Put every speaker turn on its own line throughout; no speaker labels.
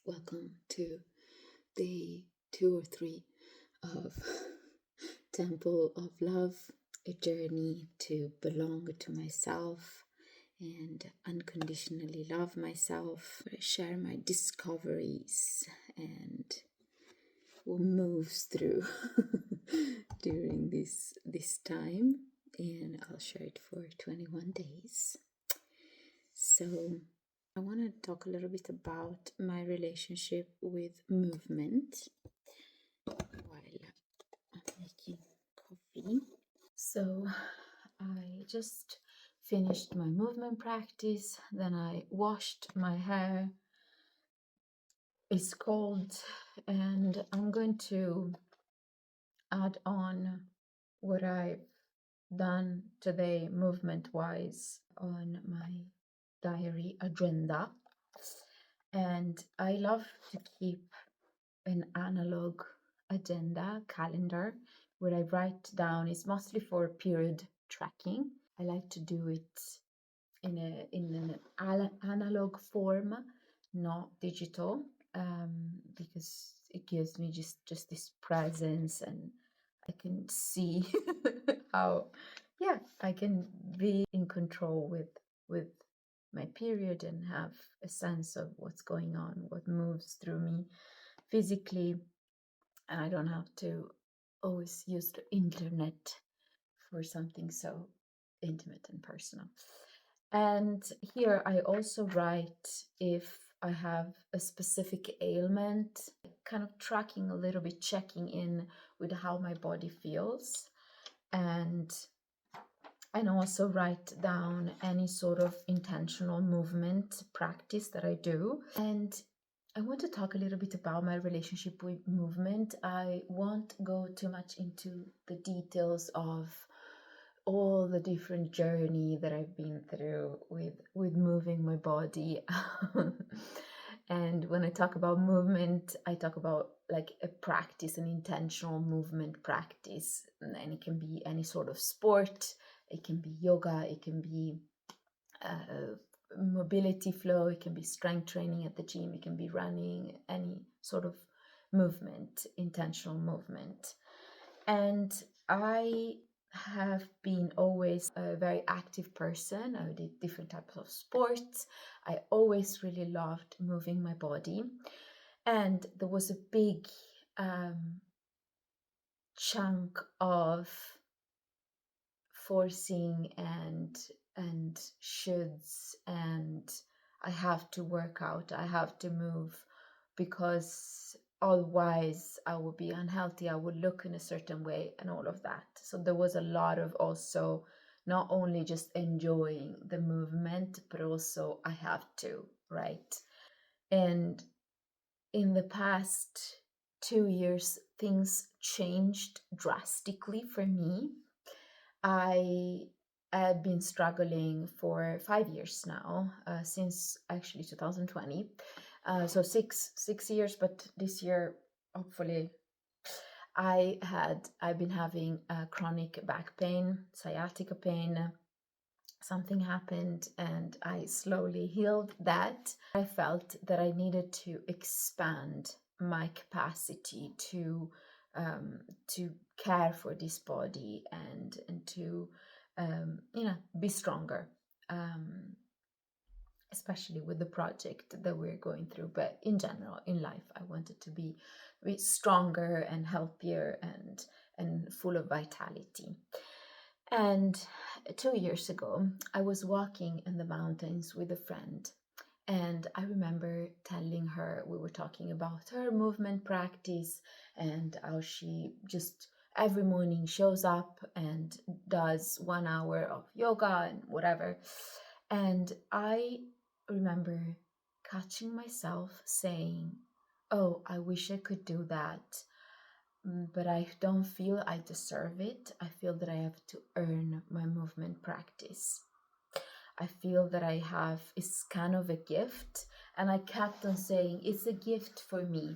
Welcome to day 2 or 3 of Temple of Love, a journey to belong to myself and unconditionally love myself. I share my discoveries and what moves through during this time, and I'll share it for 21 days. So I want to talk a little bit about my relationship with movement while I'm making coffee. So I just finished my movement practice, then I washed my hair. It's cold, and I'm going to add on what I've done today movement wise on my diary agenda. And I love to keep an analog agenda calendar where I write down. It's mostly for period tracking. I like to do it in an analog form, not digital, because it gives me just this presence, and I can see how I can be in control with my period and have a sense of what's going on, what moves through me physically, and I don't have to always use the internet for something so intimate and personal. And here I also write if I have a specific ailment, kind of tracking a little bit, checking in with how my body feels, and also write down any sort of intentional movement practice that I do. And I want to talk a little bit about my relationship with movement. I won't go too much into the details of all the different journey that I've been through with moving my body. And when I talk about movement, I talk about like a practice, an intentional movement practice, and it can be any sort of sport. It can be yoga, it can be mobility flow, it can be strength training at the gym, it can be running, any sort of movement, intentional movement. And I have been always a very active person. I did different types of sports. I always really loved moving my body. And there was a big chunk of forcing and shoulds, and I have to work out, I have to move, because otherwise I would be unhealthy, I would look in a certain way and all of that. So there was a lot of also not only just enjoying the movement, but also I have to, right? And in the past 2 years, things changed drastically for me. I had been struggling for 5 years now, since actually 2020. So six years, but this year, hopefully, I've been having chronic back pain, sciatica pain. Something happened and I slowly healed that. I felt that I needed to expand my capacity to care for this body and to be stronger, especially with the project that we're going through. But in general, in life, I wanted to be stronger and healthier and full of vitality. And 2 years ago, I was walking in the mountains with a friend. And I remember telling her, we were talking about her movement practice and how she just every morning shows up and does 1 hour of yoga and whatever. And I remember catching myself saying, oh, I wish I could do that, but I don't feel I deserve it. I feel that I have to earn my movement practice. I feel that it's kind of a gift. And I kept on saying, it's a gift for me.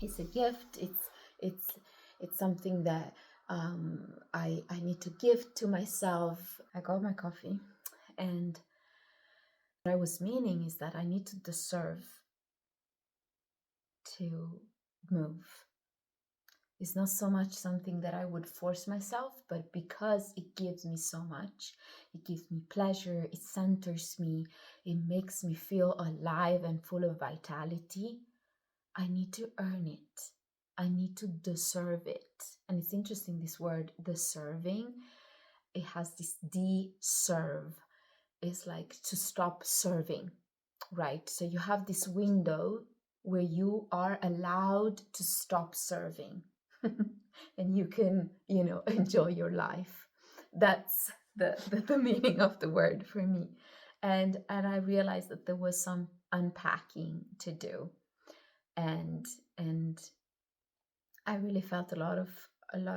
It's a gift. It's something that I need to give to myself. I got my coffee, and what I was meaning is that I need to deserve to move. It's not so much something that I would force myself, but because it gives me so much, it gives me pleasure, it centers me, it makes me feel alive and full of vitality, I need to earn it. I need to deserve it. And it's interesting, this word, deserving, it has this deserve. It's like to stop serving, right? So you have this window where you are allowed to stop serving and you can, enjoy your life. That's the meaning of the word for me. And I realized that there was some unpacking to do. And I really felt a lot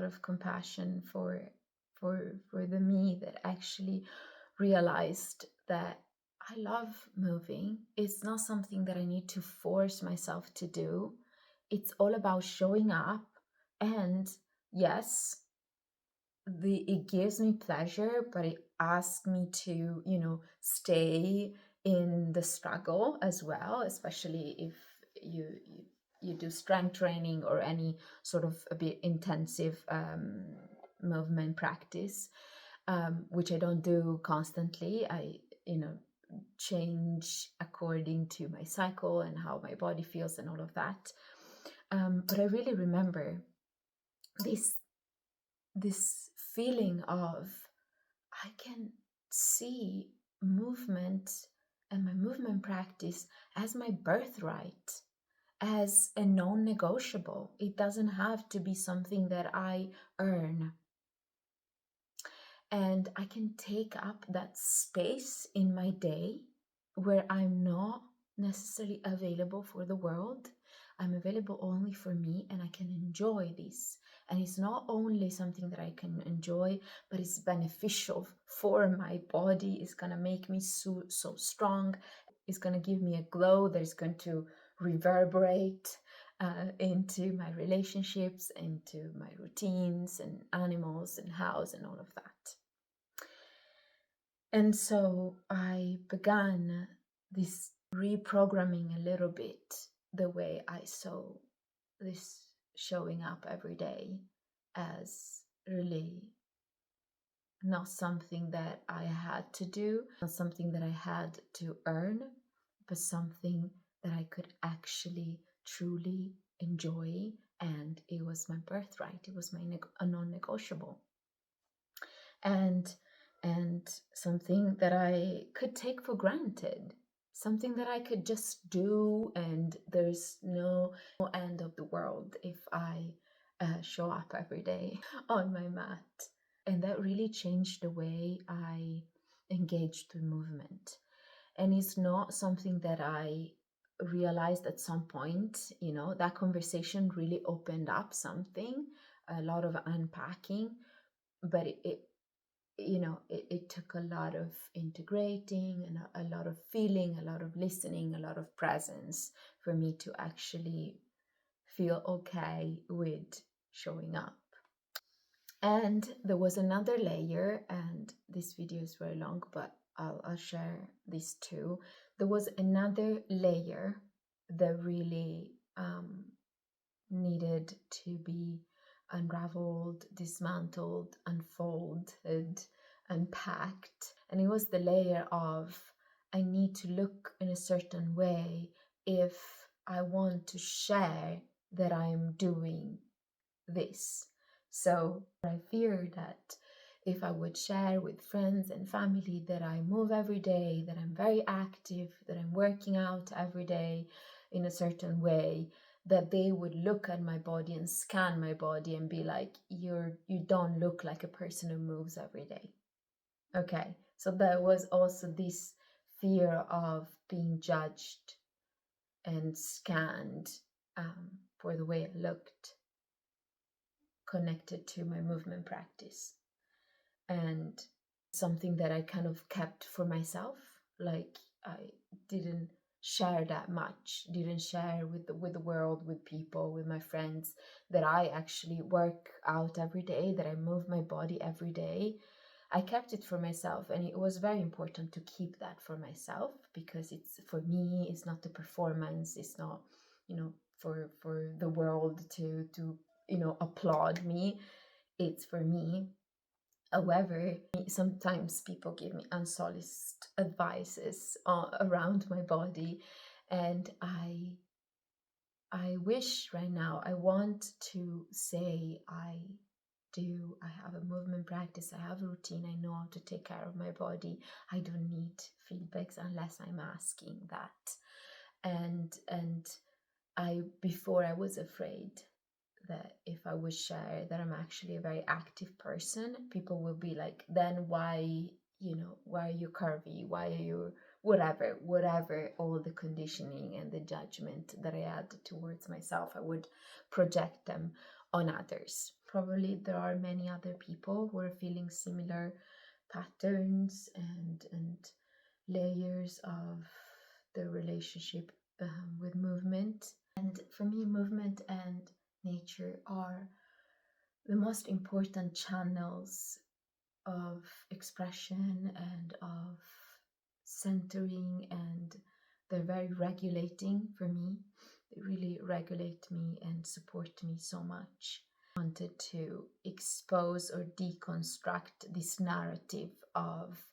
of compassion for the me that actually realized that I love moving. It's not something that I need to force myself to do. It's all about showing up. And yes, it gives me pleasure, but it asks me to, stay in the struggle as well, especially if you do strength training or any sort of a bit intensive movement practice, which I don't do constantly. I, change according to my cycle and how my body feels and all of that. But I really remember this feeling of, I can see movement and my movement practice as my birthright, as a non-negotiable. It doesn't have to be something that I earn. And I can take up that space in my day where I'm not necessarily available for the world. I'm available only for me, and I can enjoy this. And it's not only something that I can enjoy, but it's beneficial for my body. It's going to make me so strong. It's going to give me a glow that is going to reverberate into my relationships, into my routines and animals and house and all of that. And so I began this reprogramming a little bit the way I saw this showing up every day as really not something that I had to do, not something that I had to earn, but something that I could actually truly enjoy. And it was my birthright. It was a non-negotiable. And something that I could take for granted, something that I could just do, and there's no end of the world if I show up every day on my mat. And that really changed the way I engaged with movement. And it's not something that I realized at some point. That conversation really opened up something, a lot of unpacking, but it took a lot of integrating and a lot of feeling, a lot of listening, a lot of presence for me to actually feel okay with showing up. And there was another layer, and this video is very long, but I'll share this too. There was another layer that really needed to be unraveled, dismantled, unfolded, unpacked. And it was the layer of, I need to look in a certain way if I want to share that I'm doing this. So I fear that if I would share with friends and family that I move every day, that I'm very active, that I'm working out every day in a certain way, that they would look at my body and scan my body and be like, you don't look like a person who moves every day. Okay, so there was also this fear of being judged and scanned for the way I looked, connected to my movement practice. And something that I kind of kept for myself, like I didn't share that much, didn't share with the world, with people, with my friends, that I actually work out every day, that I move my body every day. I kept it for myself, and it was very important to keep that for myself, because it's, for me, it's not the performance, it's not, for the world to applaud me. It's for me. However, sometimes people give me unsolicited advices around my body, and I wish right now, I want to say I have a movement practice, I have a routine, I know how to take care of my body. I don't need feedbacks unless I'm asking that. And before I was afraid that if I would share that I'm actually a very active person, people will be like, then why are you curvy? Why are you whatever, all the conditioning and the judgment that I had towards myself, I would project them on others. Probably there are many other people who are feeling similar patterns and layers of the relationship with movement. And for me, movement and nature are the most important channels of expression and of centering, and they're very regulating for me. They really regulate me and support me so much. I wanted to expose or deconstruct this narrative of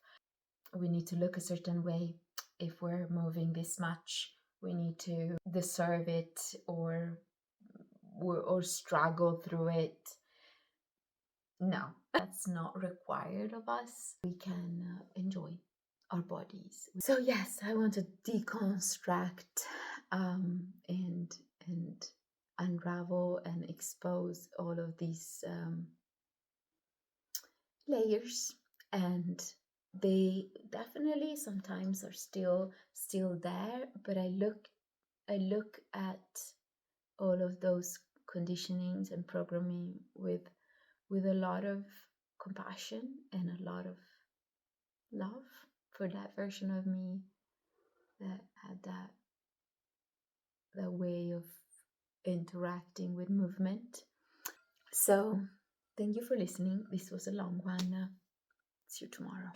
we need to look a certain way. If we're moving this much, we need to deserve it or struggle through it. No, that's not required of us. We can enjoy our bodies. So yes, I want to deconstruct and unravel and expose all of these layers, and they definitely sometimes are still there, but I look at all of those conditionings and programming with a lot of compassion and a lot of love for that version of me that had that way of interacting with movement. So thank you for listening. This was a long one. See you tomorrow.